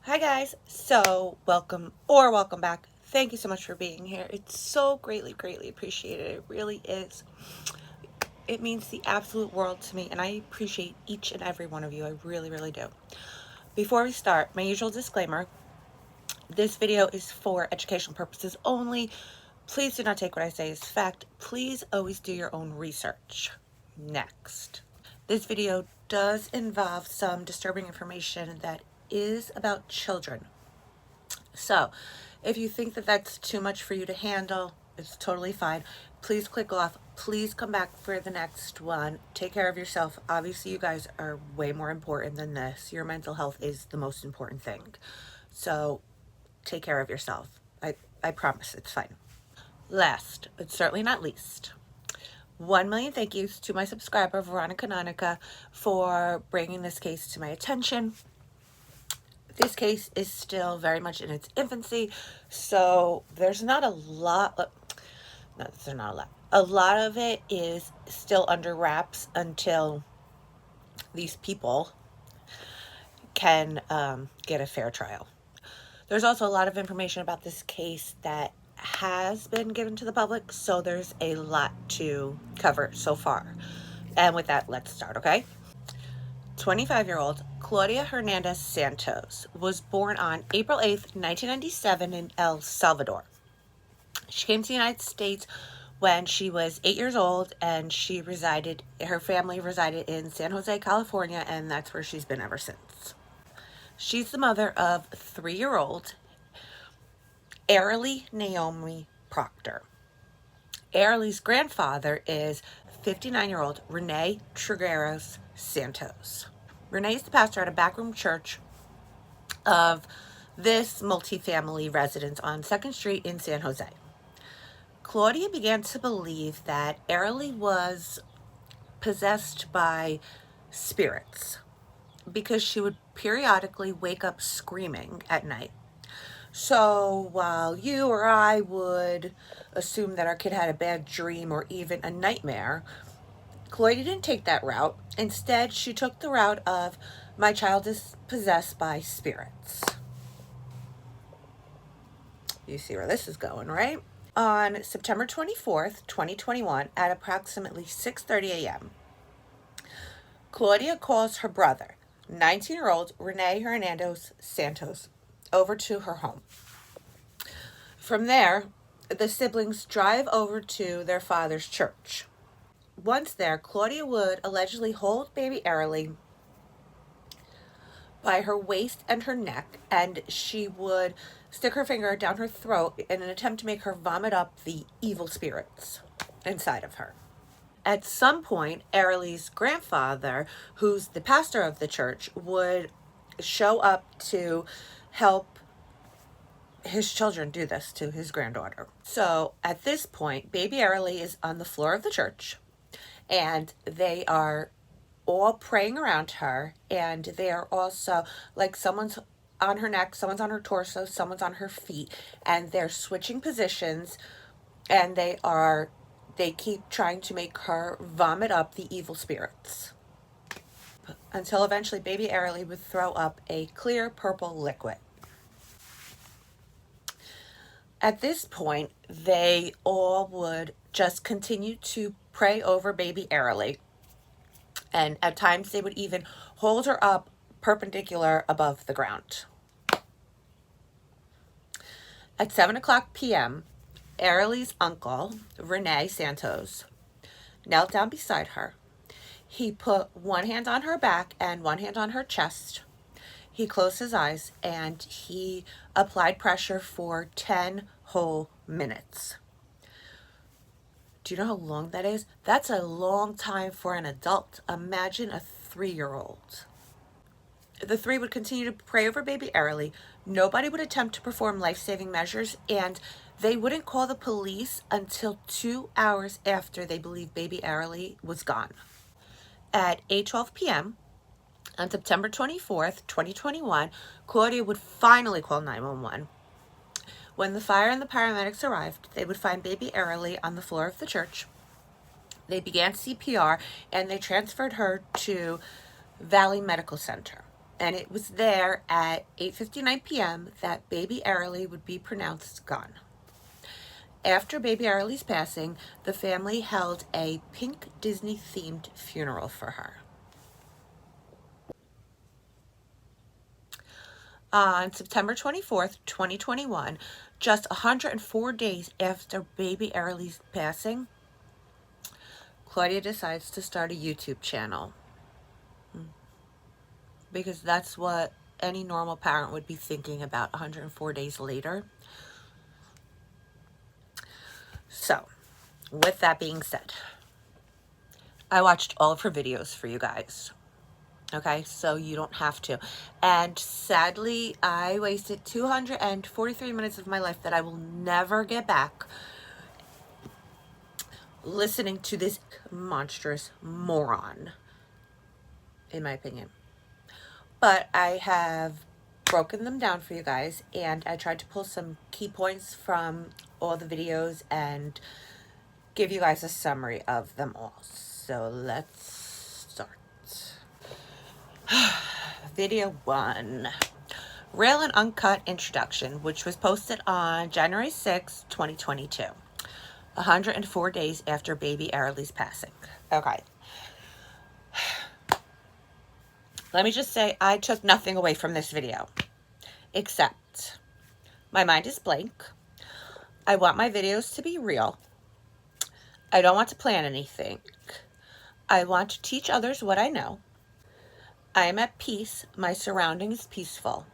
Hi guys, so welcome back. Thank you so much for being here. It's so greatly appreciated. It really is. It means the absolute world to me, and I appreciate each and every one of you. I really do. Before we start, my usual disclaimer: this video is for educational purposes only. Please do not take what I say as fact. Please always do your own research. Next. This video does involve some disturbing information that is about children. So, if you think that that's too much for you to handle, it's totally fine. Please click off. Please come back for the next one. Take care of yourself. Obviously, you guys are way more important than this. Your mental health is the most important thing. So, take care of yourself. I promise it's fine. Last, but certainly not least, 1 million thank yous to my subscriber, Veronica Nonica, for bringing this case to my attention. This case is still very much in its infancy, so there's not a lot. No, there's not a lot. A lot of it is still under wraps until these people can get a fair trial. There's also a lot of information about this case that has been given to the public, so there's a lot to cover so far. And with that, let's start, okay? 25-year-old Claudia Hernandez Santos was born on April 8th, 1997 in El Salvador. She came to the United States when she was 8 years old, and her family resided in San Jose, California, and that's where she's been ever since. She's the mother of 3-year-old Arley Naomi Proctor. Arley's grandfather is 59-year-old Rene Trigueros Santos. Rene is the pastor at a backroom church of this multifamily residence on 2nd Street in San Jose. Claudia began to believe that Arley was possessed by spirits because she would periodically wake up screaming at night. So while you or I would assume that our kid had a bad dream or even a nightmare, Claudia didn't take that route. Instead, she took the route of, my child is possessed by spirits. You see where this is going, right? On September 24th, 2021, at approximately 6:30 a.m., Claudia calls her brother, 19-year-old Rene Hernandez Santos, over to her home. From there, the siblings drive over to their father's church. Once there, Claudia would allegedly hold baby Arley by her waist and her neck, and she would stick her finger down her throat in an attempt to make her vomit up the evil spirits inside of her. At some point, Arley's grandfather, who's the pastor of the church, would show up to help his children do this to his granddaughter. So at this point, baby Arley is on the floor of the church, and they are all praying around her, and they are also, like, someone's on her neck, someone's on her torso, someone's on her feet, and they're switching positions, and they keep trying to make her vomit up the evil spirits until eventually baby Arley would throw up a clear purple liquid. At this point, they all would just continue to pray over baby Arley, and at times they would even hold her up perpendicular above the ground. At 7:00 p.m., Arley's uncle, Rene Santos, knelt down beside her. He put one hand on her back and one hand on her chest. He closed his eyes and he applied pressure for 10 whole minutes. Do you know how long that is? That's a long time for an adult. Imagine a 3-year-old. The three would continue to pray over baby Arley. Nobody would attempt to perform life-saving measures, and they wouldn't call the police until 2 hours after they believed baby Arley was gone. At 8:12 p.m., on September 24th, 2021, Claudia would finally call 911. When the fire and the paramedics arrived, they would find baby Arley on the floor of the church. They began CPR, and they transferred her to Valley Medical Center. And it was there at 8:59 p.m. that baby Arley would be pronounced gone. After baby Arley's passing, the family held a pink Disney-themed funeral for her. On September 24th, 2021, just 104 days after baby Arley's passing, Claudia decides to start a YouTube channel. Because that's what any normal parent would be thinking about 104 days later. So, with that being said, I watched all of her videos for you guys. Okay, so you don't have to. And sadly, I wasted 243 minutes of my life that I will never get back listening to this monstrous moron, in my opinion. But I have broken them down for you guys, and I tried to pull some key points from all the videos and give you guys a summary of them all. So let's start. Video 1. Real and Uncut Introduction, which was posted on January 6, 2022. 104 days after baby Arley's passing. Okay. Let me just say, I took nothing away from this video. Except, my mind is blank. I want my videos to be real. I don't want to plan anything. I want to teach others what I know. I am at peace. My surrounding is peaceful.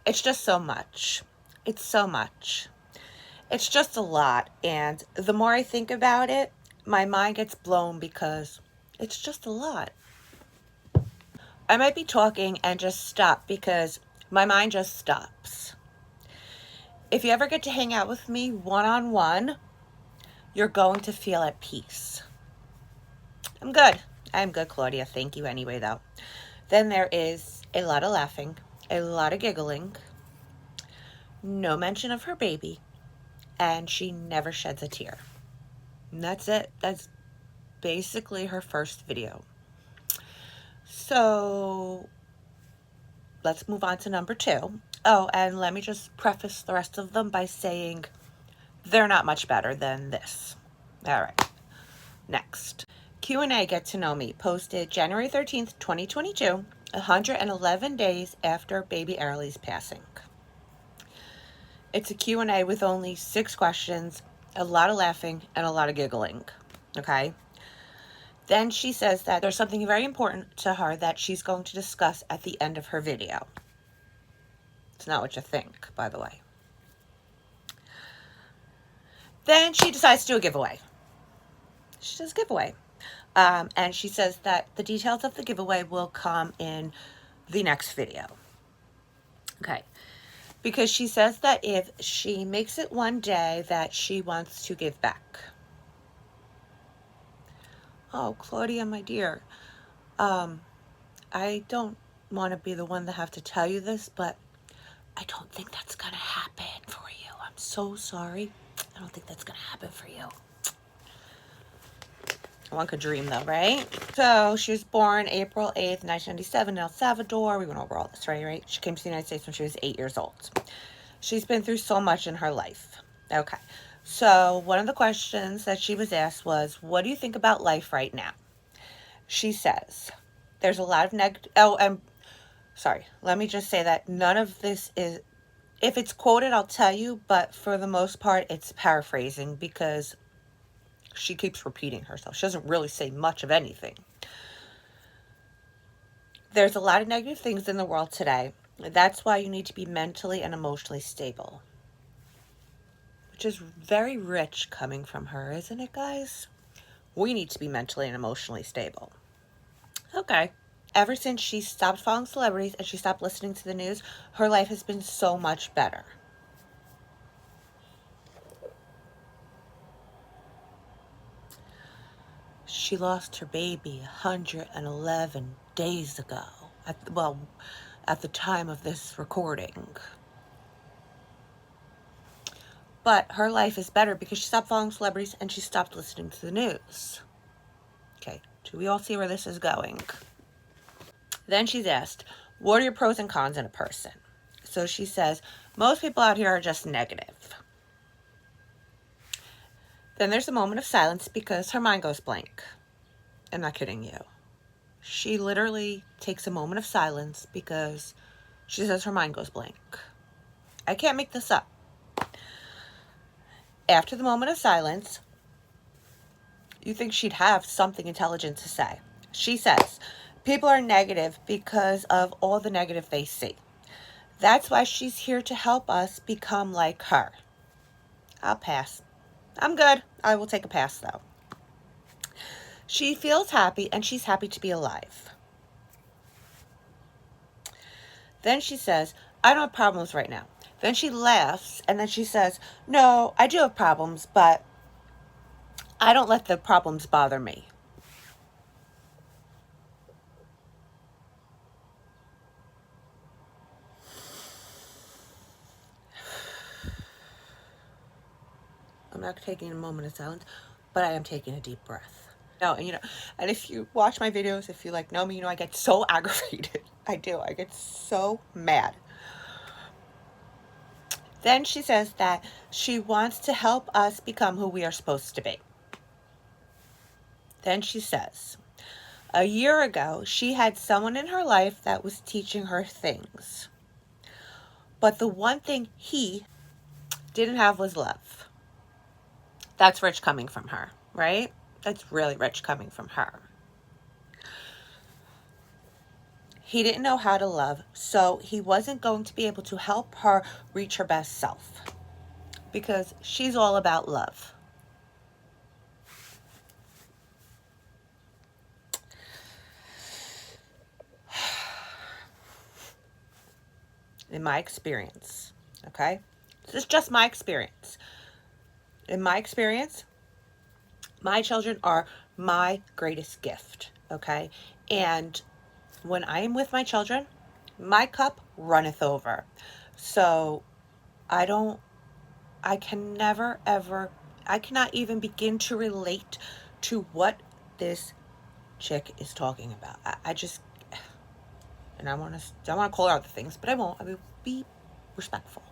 It's just so much. It's so much. It's just a lot. And the more I think about it, my mind gets blown because it's just a lot. I might be talking and just stop because my mind just stops. If you ever get to hang out with me one-on-one, you're going to feel at peace. I'm good. I'm good, Claudia. Thank you anyway, though. Then there is a lot of laughing, a lot of giggling, no mention of her baby, and she never sheds a tear. And that's it. That's basically her first video. So let's move on to number 2. Oh, and let me just preface the rest of them by saying they're not much better than this. All right. Next. Q&A Get to Know Me, posted January 13th, 2022, 111 days after baby Arley's passing. It's a Q&A with only 6 questions, a lot of laughing, and a lot of giggling. Okay? Then she says that there's something very important to her that she's going to discuss at the end of her video. It's not what you think, by the way. Then she decides to do a giveaway. She does a giveaway. And she says that the details of the giveaway will come in the next video. Okay. Because she says that if she makes it one day, that she wants to give back. Oh, Claudia, my dear. I don't want to be the one to have to tell you this, but I don't think that's going to happen for you. I'm so sorry. I don't think that's going to happen for you. One could dream, though, right? So she was born April 8th, 1997 in El Salvador. We went over all this, right? She came to the United States when she was 8 years old. She's been through so much in her life. Okay. So one of the questions that she was asked was, what do you think about life right now? She says, there's a lot of sorry. Let me just say that none of this is, if it's quoted, I'll tell you, but for the most part, it's paraphrasing because she keeps repeating herself. She doesn't really say much of anything. There's a lot of negative things in the world today. That's why you need to be mentally and emotionally stable. Which is very rich coming from her, isn't it, guys? We need to be mentally and emotionally stable. Okay. Ever since she stopped following celebrities and she stopped listening to the news, her life has been so much better. She lost her baby 111 days ago. At the time of this recording. But her life is better because she stopped following celebrities and she stopped listening to the news. Okay, do we all see where this is going? Then she's asked, what are your pros and cons in a person? So she says, most people out here are just negative. Then there's a moment of silence because her mind goes blank. I'm not kidding you. She literally takes a moment of silence because she says her mind goes blank. I can't make this up. After the moment of silence, you think she'd have something intelligent to say. She says, people are negative because of all the negative they see. That's why she's here to help us become like her. I'll pass. I'm good. I will take a pass, though. She feels happy, and she's happy to be alive. Then she says, I don't have problems right now. Then she laughs, and then she says, no, I do have problems, but I don't let the problems bother me. I'm not taking a moment of silence, but I am taking a deep breath. No, and and if you watch my videos, if you know me, I get so aggravated. I do. I get so mad. Then she says that she wants to help us become who we are supposed to be. Then she says, a year ago, she had someone in her life that was teaching her things. But the one thing he didn't have was love. That's rich coming from her, right? That's really rich coming from her. He didn't know how to love, so he wasn't going to be able to help her reach her best self. Because she's all about love. In my experience, okay? This is just my experience. In my experience, my children are my greatest gift, okay? And when I am with my children, my cup runneth over. So I can never, ever, I cannot even begin to relate to what this chick is talking about. I just, and I want to call her out the things, but I won't. I will be respectful.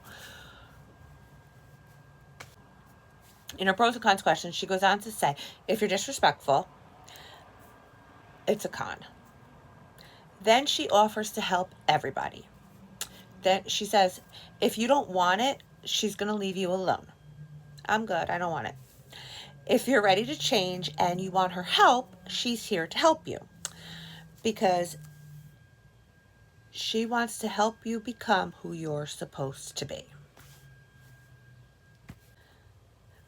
In her pros and cons question, she goes on to say, if you're disrespectful, it's a con. Then she offers to help everybody. Then she says, if you don't want it, she's going to leave you alone. I'm good. I don't want it. If you're ready to change and you want her help, she's here to help you. Because she wants to help you become who you're supposed to be.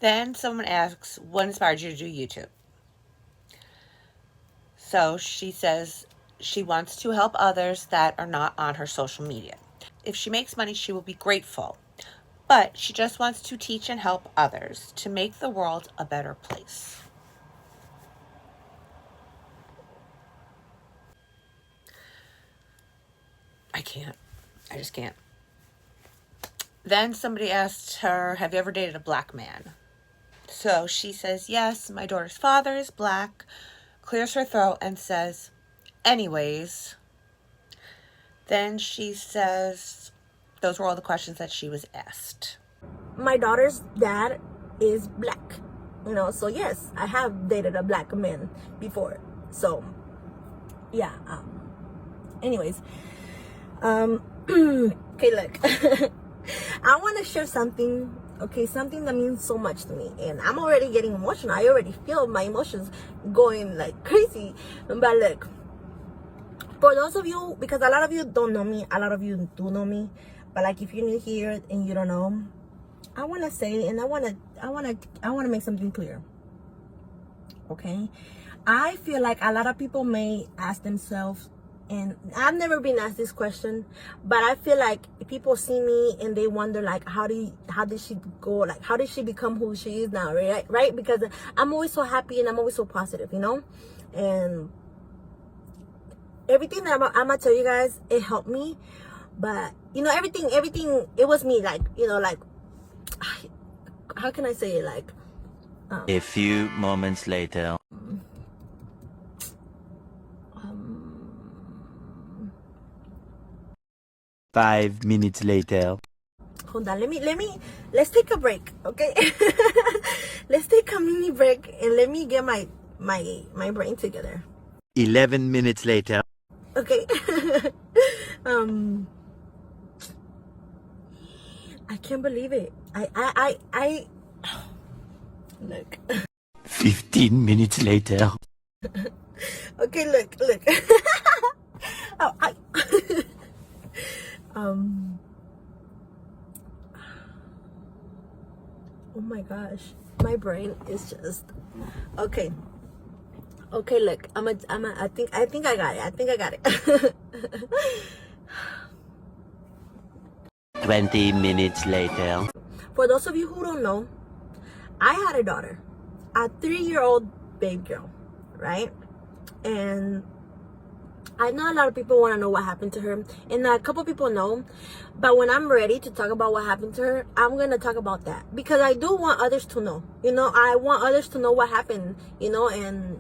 Then someone asks, what inspired you to do YouTube? So she says she wants to help others that are not on her social media. If she makes money, she will be grateful. But she just wants to teach and help others to make the world a better place. I can't. I just can't. Then somebody asked her, have you ever dated a black man? So she says, yes, my daughter's father is black, clears her throat and says, anyways. Then she says, those were all the questions that she was asked. My daughter's dad is black, so yes, I have dated a black man before. So, yeah. Anyways, okay, look. I want to share something, okay, something that means so much to me, and I'm already getting emotional. I already feel my emotions going like crazy. But look, for those of you, because a lot of you don't know me, a lot of you do know me, but like if you're new here and you don't know, I want to say, and I want to make something clear. Okay, I feel like a lot of people may ask themselves, and I've never been asked this question, but I feel like people see me and they wonder, like, how did she go, like, how did she become who she is now, right? Because I'm always so happy and I'm always so positive, and everything that I'm gonna tell you guys, it helped me. But everything, it was me, like, like, how can I say it, like, a few moments later. 5 minutes later. Hold on, let's take a break, okay? Let's take a mini break and let me get my brain together. 11 minutes later. Okay. um, I can't believe it. I look. 15 minutes later. Okay, look. Oh, um. Oh my gosh, my brain is just okay. Okay, look, I think I got it. 20 minutes later. For those of you who don't know, I had a daughter, a 3-year-old baby girl, right? And I know a lot of people want to know what happened to her, and a couple people know, but when I'm ready to talk about what happened to her, I'm going to talk about that, because I do want others to know, I want others to know what happened, and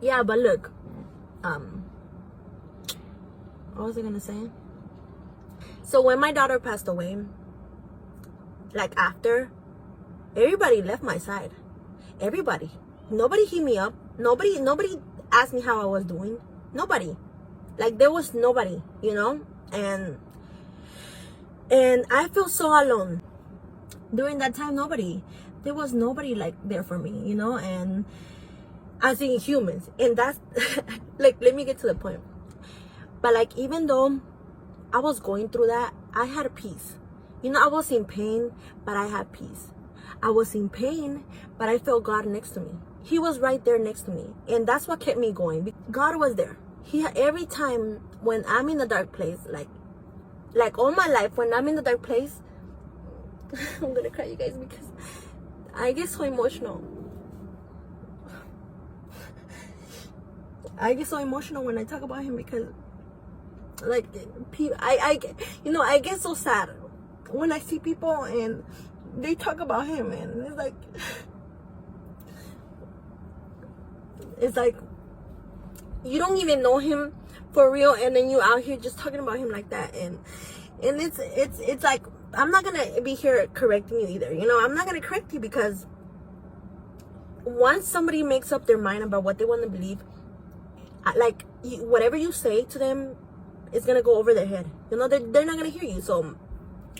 yeah. But look, what was I going to say? So when my daughter passed away, like after, everybody left my side. Everybody. Nobody hit me up. Nobody asked me how I was doing. Nobody. Like, there was nobody, and I feel so alone. During that time, there was nobody like there for me, and I think humans, and that's like, let me get to the point. But like, even though I was going through that, I had peace. I was in pain, but I had peace. I was in pain, but I felt God next to me. He was right there next to me, and that's what kept me going. God was there. Every time when I'm in a dark place, like all my life, when I'm in the dark place, I'm gonna cry, you guys, because I get so emotional. I get so emotional when I talk about him, because like, I get so sad when I see people and they talk about him, and it's like you don't even know him for real, and then you out here just talking about him like that, and it's like, I'm not gonna be here correcting you either. I'm not gonna correct you, because once somebody makes up their mind about what they want to believe, whatever you say to them, it's gonna go over their head. They're not gonna hear you. So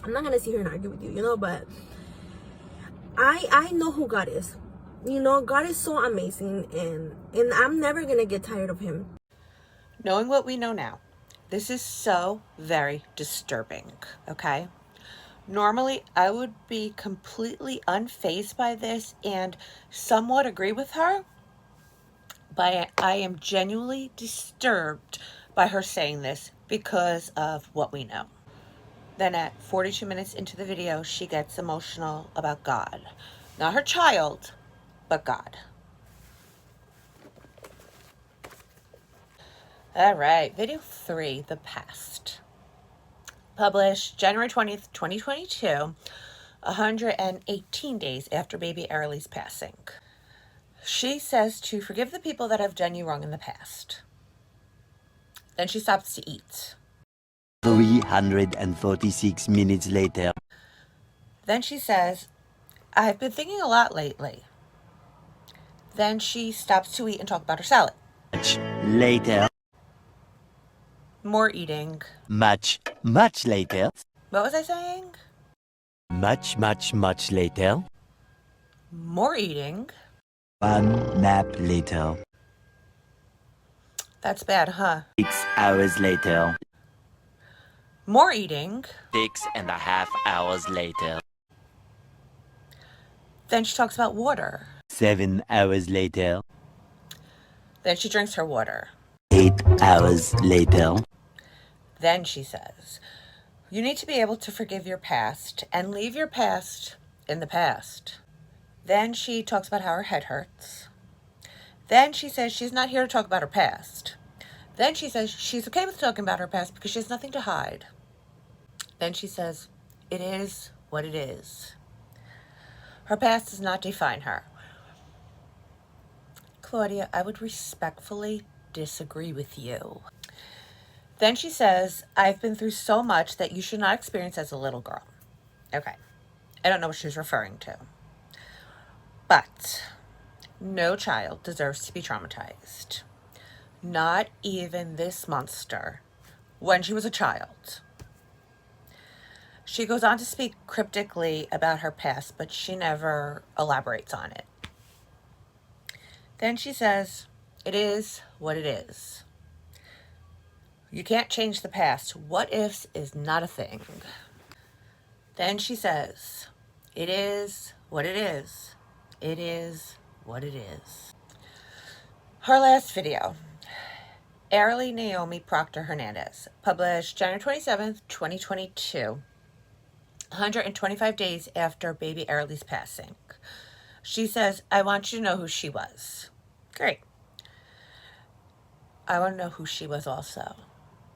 I'm not gonna sit here and argue with you. But I know who God is. God is so amazing, and I'm never gonna get tired of him. Knowing what we know now, this is so very disturbing, okay? Normally, I would be completely unfazed by this and somewhat agree with her, but I am genuinely disturbed by her saying this because of what we know. Then at 42 minutes into the video, she gets emotional about God. Not her child, but God. All right, video 3, The Past. Published January 20th, 2022, 118 days after baby Arley's passing. She says to forgive the people that have done you wrong in the past. Then she stops to eat. 346 minutes later. Then she says, I've been thinking a lot lately. Then she stops to eat and talk about her salad. Much later. More eating. Much later. What was I saying? Much later. More eating. 1 nap later. That's bad, huh? 6 hours later. More eating. 6.5 hours later. Then she talks about water. 7 hours later. Then she drinks her water. 8 hours later. Then she says, you need to be able to forgive your past and leave your past in the past. Then she talks about how her head hurts. Then she says she's not here to talk about her past. Then she says she's okay with talking about her past because she has nothing to hide. Then she says, it is what it is. Her past does not define her. Claudia, I would respectfully disagree with you. Then she says, I've been through so much that you should not experience as a little girl. Okay. I don't know what she's referring to. But no child deserves to be traumatized. Not even this monster when she was a child. She goes on to speak cryptically about her past, but she never elaborates on it. Then she says, it is what it is. You can't change the past. What ifs is not a thing. Then she says, it is what it is. It is what it is. Her last video, Arley Naomi Proctor Hernandez, published January 27th, 2022, 125 days after baby Arley's passing. She says, I want you to know who she was. Great. I want to know who she was also.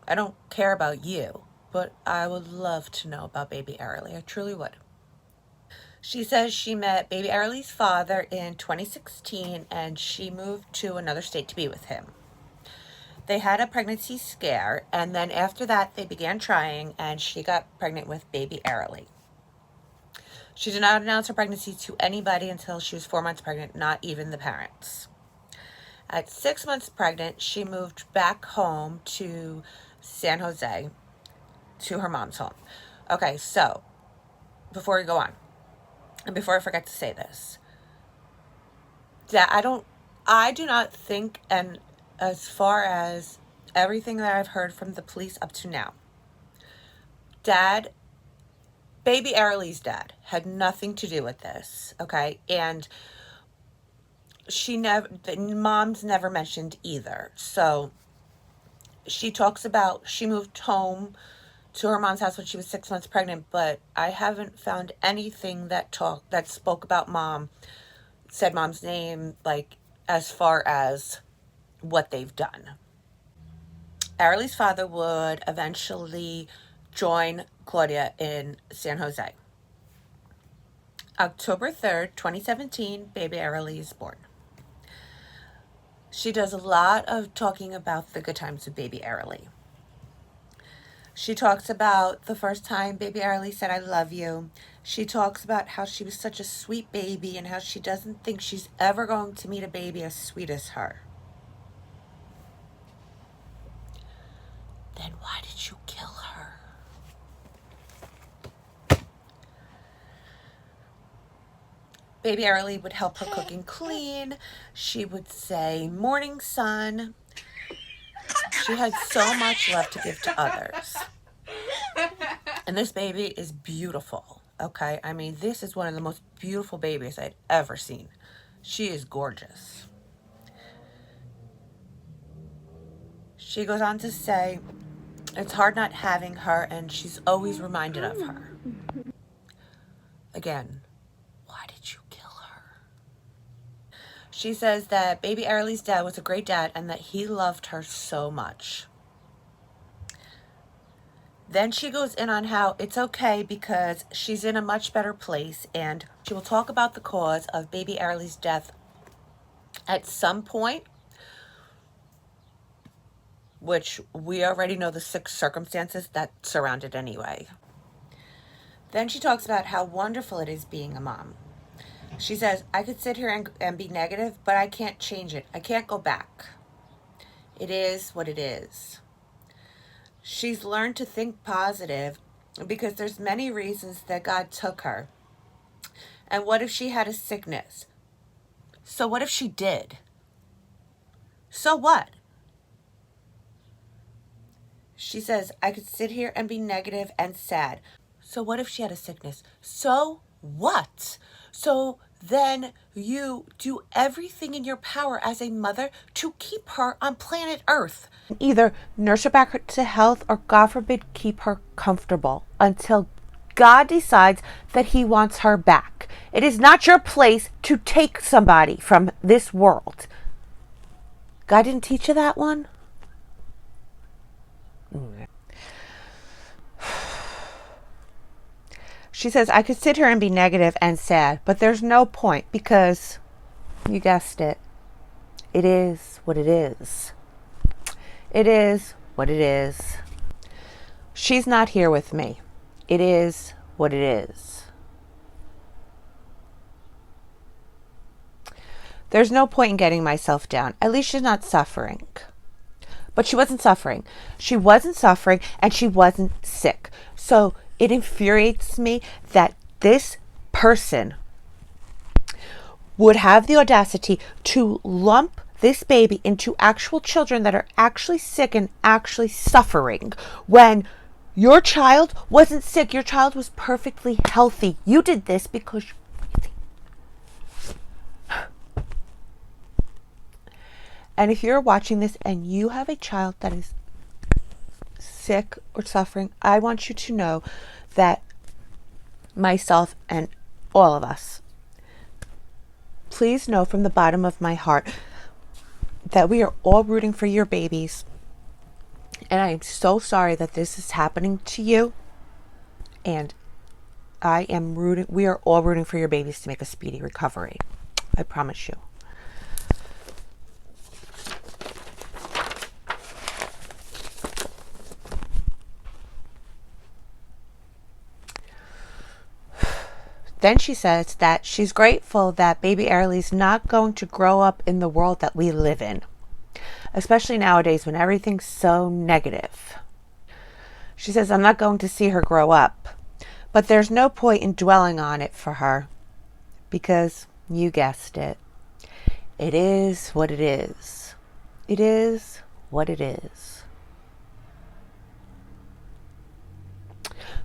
I don't care about you, but I would love to know about baby Arley. I truly would. She says she met baby Arley's father in 2016 and she moved to another state to be with him. They had a pregnancy scare, and then after that they began trying and she got pregnant with baby Arley. She did not announce her pregnancy to anybody until she was 4 months pregnant, not even the parents. At 6 months pregnant, she moved back home to San Jose, to her mom's home. Okay, so before we go on, and before I forget to say this, that I do not think, and as far as everything that I've heard from the police up to now, baby Arley's dad had nothing to do with this, okay? And the mom's never mentioned either. So she talks about she moved home to her mom's house when she was 6 months pregnant, but I haven't found anything that spoke about mom, said mom's name, like as far as what they've done. Arley's father would eventually join Claudia in San Jose. October 3rd, 2017, baby Arley is born. She does a lot of talking about the good times with baby Arley. She talks about the first time baby Arley said, I love you. She talks about how she was such a sweet baby and how she doesn't think she's ever going to meet a baby as sweet as her. Then why did you kill her? Baby Arley would help her cook and clean. She would say, morning sun. She had so much love to give to others. And this baby is beautiful, okay? I mean, this is one of the most beautiful babies I'd ever seen. She is gorgeous. She goes on to say, it's hard not having her, and she's always reminded of her. Again, why did you kill her? She says that baby Arley's dad was a great dad and that he loved her so much. Then she goes in on how it's okay because she's in a much better place, and she will talk about the cause of baby Arley's death at some point, which we already know the circumstances that surround it anyway. Then she talks about how wonderful it is being a mom. She says, I could sit here and be negative, but I can't change it. I can't go back. It is what it is. She's learned to think positive because there's many reasons that God took her. And what if she had a sickness? So what if she did? So what? She says, I could sit here and be negative and sad. So what if she had a sickness? So what? So then you do everything in your power as a mother to keep her on planet Earth. Either nurse her back to health or, God forbid, keep her comfortable until God decides that he wants her back. It is not your place to take somebody from this world. God didn't teach you that one? She says, I could sit here and be negative and sad, but there's no point because, you guessed it, it is what it is. It is what it is. She's not here with me. It is what it is. There's no point in getting myself down. At least she's not suffering. But she wasn't suffering. She wasn't suffering and she wasn't sick. So it infuriates me that this person would have the audacity to lump this baby into actual children that are actually sick and actually suffering when your child wasn't sick. Your child was perfectly healthy. You did this because you're crazy. And if you're watching this and you have a child that is sick or suffering, I want you to know that myself and all of us, please know from the bottom of my heart that we are all rooting for your babies. And I am so sorry that this is happening to you. And we are all rooting for your babies to make a speedy recovery. I promise you. Then she says that she's grateful that baby Arley's not going to grow up in the world that we live in, especially nowadays when everything's so negative. She says, I'm not going to see her grow up, but there's no point in dwelling on it for her because, you guessed it, it is what it is. It is what it is.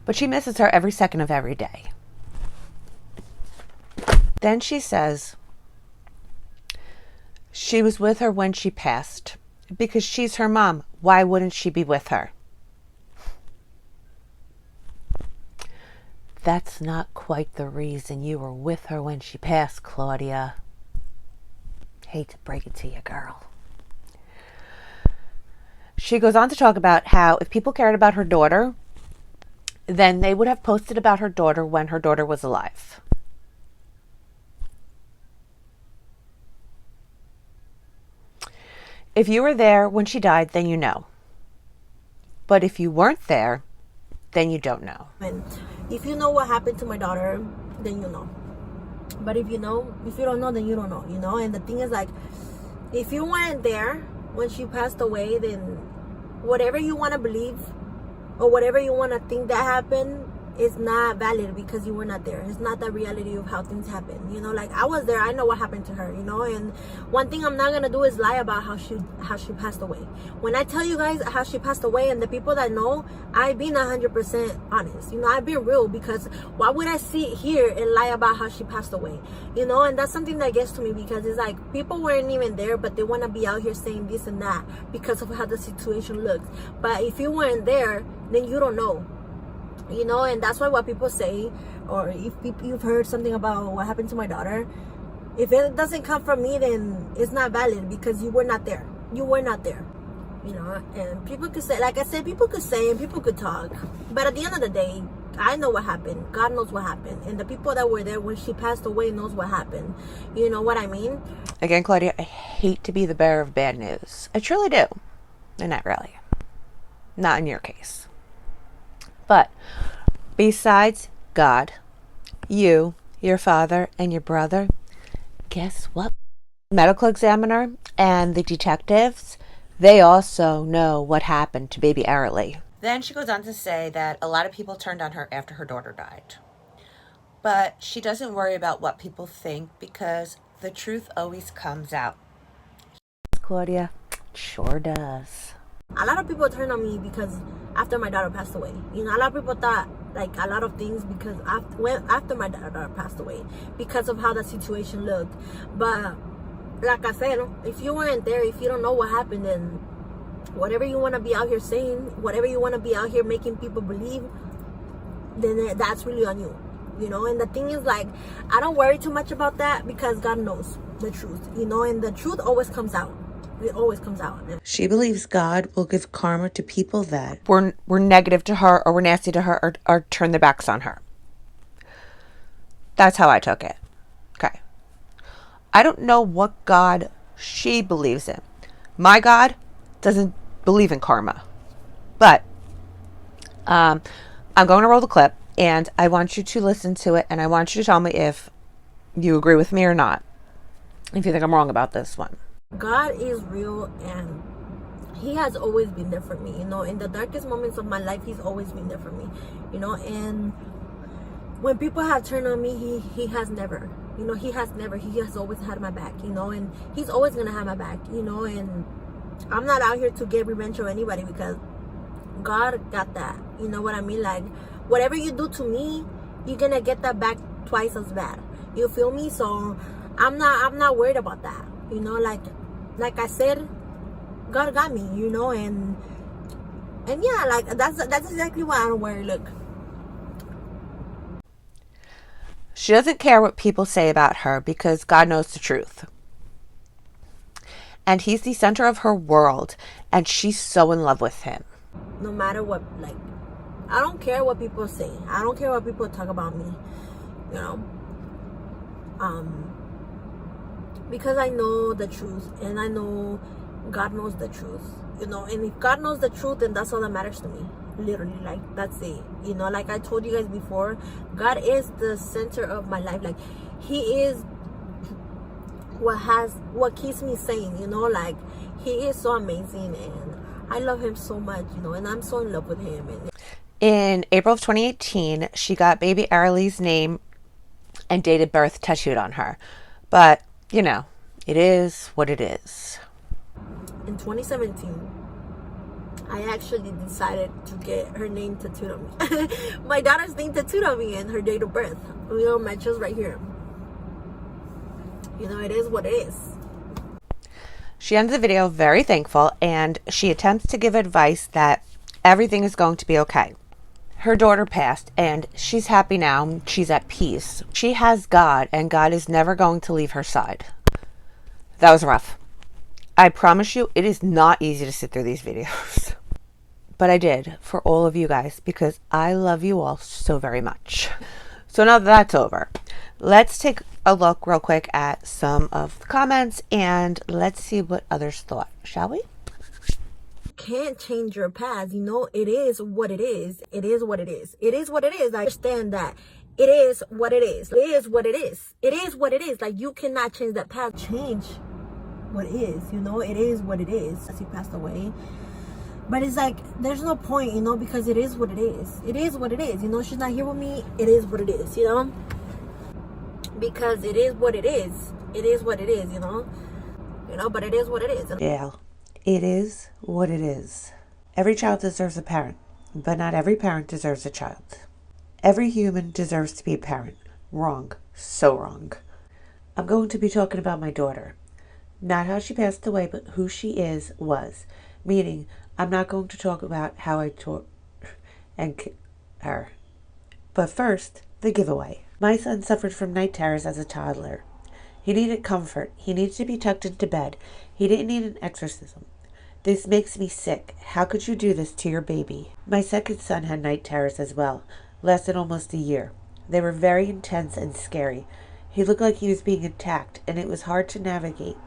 But she misses her every second of every day. Then she says she was with her when she passed because she's her mom. Why wouldn't she be with her? That's not quite the reason you were with her when she passed, Claudia. Hate to break it to you, girl. She goes on to talk about how if people cared about her daughter, then they would have posted about her daughter when her daughter was alive. If you were there when she died, then you know. But if you weren't there, then you don't know. And if you know what happened to my daughter, then you know. But if you don't know, then you don't know, you know? And the thing is, like, if you weren't there when she passed away, then whatever you want to believe or whatever you want to think that happened is not valid because you were not there. It's not the reality of how things happen, you know? Like, I was there. I know what happened to her, you know? And one thing I'm not gonna do is lie about how she passed away. When I tell you guys how she passed away, and the people that know, I've been 100% honest, you know? I've been real, because why would I sit here and lie about how she passed away, you know? And that's something that gets to me, because it's like people weren't even there, but they want to be out here saying this and that because of how the situation looks. But if you weren't there, then you don't know, you know? And that's why what people say, or if you've heard something about what happened to my daughter, if it doesn't come from me, then it's not valid because you were not there. You were not there, you know? And people could say, like I said, people could say and people could talk, but at the end of the day, I know what happened. God knows what happened, and the people that were there when she passed away knows what happened. You know what I mean? Again, Claudia, I hate to be the bearer of bad news. I truly do. And not really. Not in your case. But besides God, you, your father, and your brother, guess what? Medical examiner and the detectives, they also know what happened to baby Arley. Then she goes on to say that a lot of people turned on her after her daughter died. But she doesn't worry about what people think because the truth always comes out. Claudia, sure does. A lot of people turned on me because after my daughter passed away, you know, a lot of people thought like a lot of things because after my daughter passed away, because of how the situation looked. But like I said, if you weren't there, if you don't know what happened, then whatever you want to be out here saying, whatever you want to be out here making people believe, then that's really on you, you know? And the thing is, like, I don't worry too much about that because God knows the truth, you know? And the truth always comes out. It always comes out. She believes God will give karma to people that were negative to her or were nasty to her or turned their backs on her. That's how I took it. Okay. I don't know what God she believes in. My God doesn't believe in karma. But I'm going to roll the clip, and I want you to listen to it, and I want you to tell me if you agree with me or not, if you think I'm wrong about this one. God is real, and he has always been there for me, you know. In the darkest moments of my life, he's always been there for me, you know. And when people have turned on me, he has never, you know, he has always had my back, you know. And he's always gonna have my back, you know. And I'm not out here to get revenge on anybody, because God got that, you know what I mean? Like, whatever you do to me, you're gonna get that back twice as bad, you feel me? So I'm not worried about that, you know. Like I said, God got me, you know. And yeah, like that's exactly why I don't worry. Look, She doesn't care what people say about her because God knows the truth. And he's the center of her world, and she's so in love with him. no matter what, like, I don't care what people say. I don't care what people talk about me, you know. Because I know the truth, and I know God knows the truth, you know. And if God knows the truth, then that's all that matters to me. Literally, like, that's it, you know. Like I told you guys before, God is the center of my life. Like, he is what keeps me sane, you know. Like, he is so amazing, and I love him so much, you know. And I'm so in love with him. And In April of 2018, she got baby Arley's name and date of birth tattooed on her. But, you know, it is what it is. in 2017, I actually decided to get her name tattooed on me. My daughter's name tattooed on me, and her date of birth, you know, matches right here. You know, it is what it is. She ends the video very thankful, and she attempts to give advice that everything is going to be okay. Her daughter passed, and she's happy now. She's at peace. She has God, and God is never going to leave her side. That was rough. I promise you, it is not easy to sit through these videos. But I did, for all of you guys, because I love you all so very much. So now that that's over, let's take a look real quick at some of the comments, and let's see what others thought, shall we? Can't change your past, you know. It is what it is. It is what it is. It is what it is. I understand that. It is what it is. It is what it is. It is what it is. Like, you cannot change that past. Change what is, you know. It is what it is. As he passed away. But it's like, there's no point, you know, because it is what it is. It is what it is, you know. She's not here with me. It is what it is, you know. Because it is what it is. It is what it is, you know. You know, but it is what it is. Yeah, it is what it is. Every child deserves a parent, but not every parent deserves a child. Every human deserves to be a parent. Wrong. So wrong. I'm going to be talking about my daughter. Not how she passed away, but who she was. Meaning, I'm not going to talk about how I taught her. But first, the giveaway. My son suffered from night terrors as a toddler. He needed comfort. He needed to be tucked into bed. He didn't need an exorcism. This makes me sick. How could you do this to your baby? My second son had night terrors as well. Lasted almost a year. They were very intense and scary. He looked like he was being attacked, and it was hard to navigate.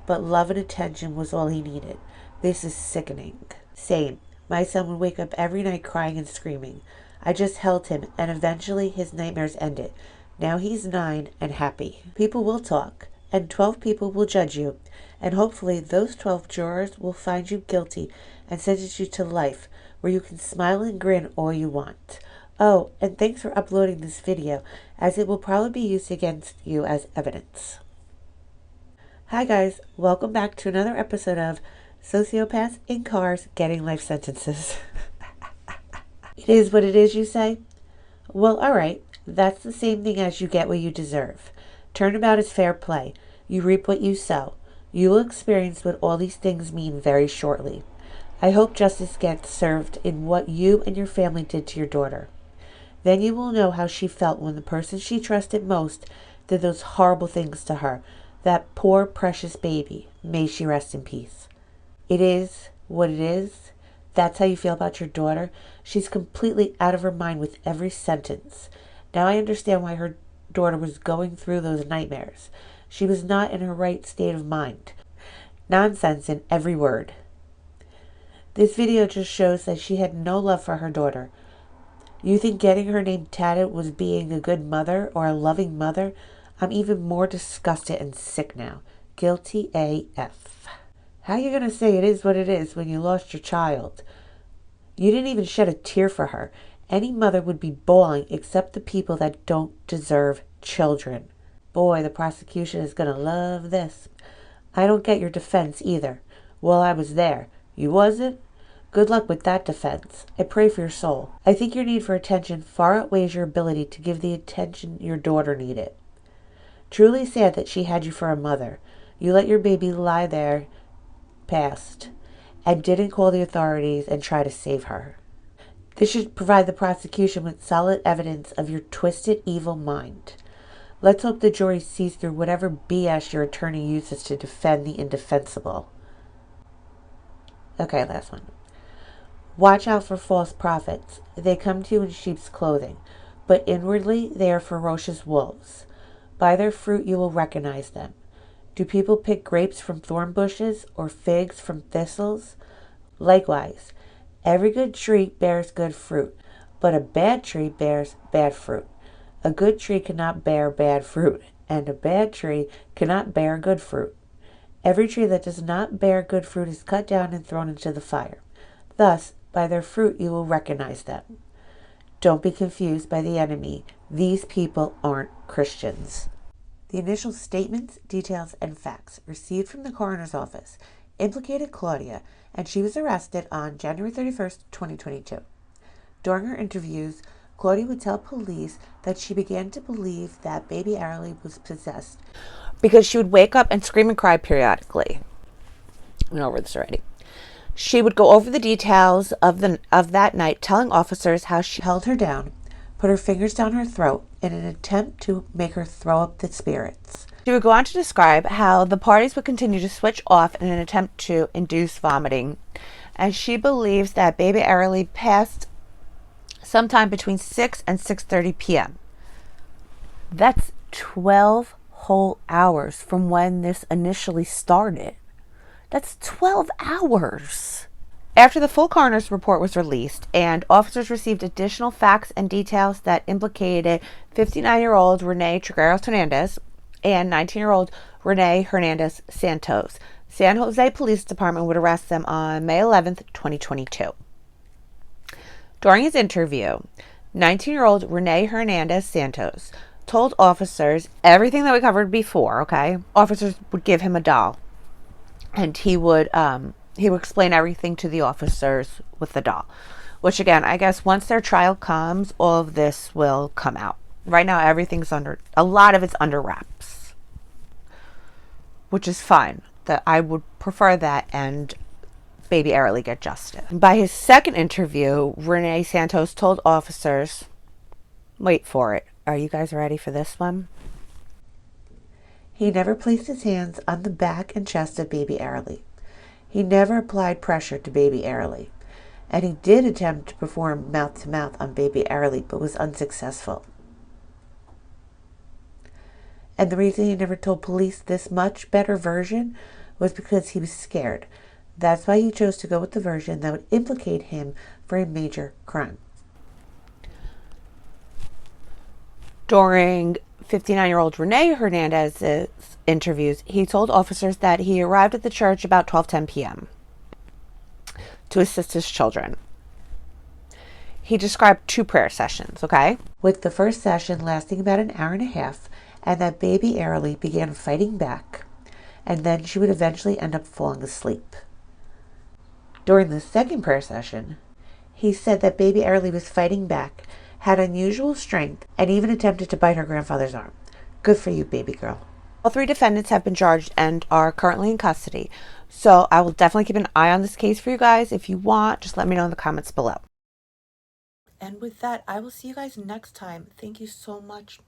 But love and attention was all he needed. This is sickening. Same. My son would wake up every night crying and screaming. I just held him, and eventually his nightmares ended. Now he's 9 and happy. People will talk, and 12 people will judge you, and hopefully those 12 jurors will find you guilty and sentence you to life, where you can smile and grin all you want. Oh, and thanks for uploading this video, as it will probably be used against you as evidence. Hi guys, welcome back to another episode of Sociopaths in Cars Getting Life Sentences. It is what it is, you say? Well, alright, that's the same thing as you get what you deserve. Turnabout is fair play. You reap what you sow. You will experience what all these things mean very shortly. I hope justice gets served in what you and your family did to your daughter. Then you will know how she felt when the person she trusted most did those horrible things to her. That poor, precious baby. May she rest in peace. It is what it is. That's how you feel about your daughter. She's completely out of her mind with every sentence. Now I understand why her daughter was going through those nightmares. She was not in her right state of mind. Nonsense in every word. This video just shows that she had no love for her daughter. You think getting her name tatted was being a good mother or a loving mother? I'm even more disgusted and sick now. Guilty AF. How are you going to say it is what it is when you lost your child? You didn't even shed a tear for her. Any mother would be bawling except the people that don't deserve children. Boy, the prosecution is going to love this. I don't get your defense either. Well, I was there. You wasn't? Good luck with that defense. I pray for your soul. I think your need for attention far outweighs your ability to give the attention your daughter needed. Truly sad that she had you for a mother. You let your baby lie there, past, and didn't call the authorities and try to save her. This should provide the prosecution with solid evidence of your twisted, evil mind. Let's hope the jury sees through whatever BS your attorney uses to defend the indefensible. Okay, last one. Watch out for false prophets. They come to you in sheep's clothing, but inwardly they are ferocious wolves. By their fruit you will recognize them. Do people pick grapes from thorn bushes or figs from thistles? Likewise, every good tree bears good fruit, but a bad tree bears bad fruit. A good tree cannot bear bad fruit, and a bad tree cannot bear good fruit. Every tree that does not bear good fruit is cut down and thrown into the fire. Thus, by their fruit you will recognize them. Don't be confused by the enemy. These people aren't Christians. The initial statements, details, and facts received from the coroner's office implicated Claudia, and she was arrested on January 31st, 2022. During her interviews, Claudia would tell police that she began to believe that baby Arley was possessed because she would wake up and scream and cry periodically. I went over this already. She would go over the details of that night, telling officers how she held her down, put her fingers down her throat in an attempt to make her throw up the spirits. She would go on to describe how the parties would continue to switch off in an attempt to induce vomiting, and she believes that baby Arley passed sometime between 6 and 6:30 p.m. That's 12 whole hours from when this initially started. That's 12 hours. After the full coroner's report was released and officers received additional facts and details that implicated 59-year-old Renee Trigueros Hernandez and 19-year-old Renee Hernandez Santos, San Jose Police Department would arrest them on May 11th, 2022. During his interview, 19-year-old Renee Hernandez Santos told officers everything that we covered before, okay? Officers would give him a doll, and he would explain everything to the officers with the doll, which again, I guess once their trial comes, all of this will come out. Right now, a lot of it's under wraps, which is fine. That I would prefer that and baby Arley get justice. By his second interview, Renee Santos told officers, wait for it. Are you guys ready for this one? He never placed his hands on the back and chest of baby Arley. He never applied pressure to baby Arley. And he did attempt to perform mouth-to-mouth on baby Arley, but was unsuccessful. And the reason he never told police this much better version was because he was scared. That's why he chose to go with the version that would implicate him for a major crime. During 59-year-old Renee Hernandez's interviews, he told officers that he arrived at the church about 12:10 p.m. to assist his children. He described 2 prayer sessions, okay? With the first session lasting about an hour and a half, and that baby Arley began fighting back, and then she would eventually end up falling asleep. During the second prayer session, he said that baby Arley was fighting back, had unusual strength, and even attempted to bite her grandfather's arm. Good for you, baby girl. All 3 defendants have been charged and are currently in custody. So I will definitely keep an eye on this case for you guys. If you want, just let me know in the comments below. And with that, I will see you guys next time. Thank you so much.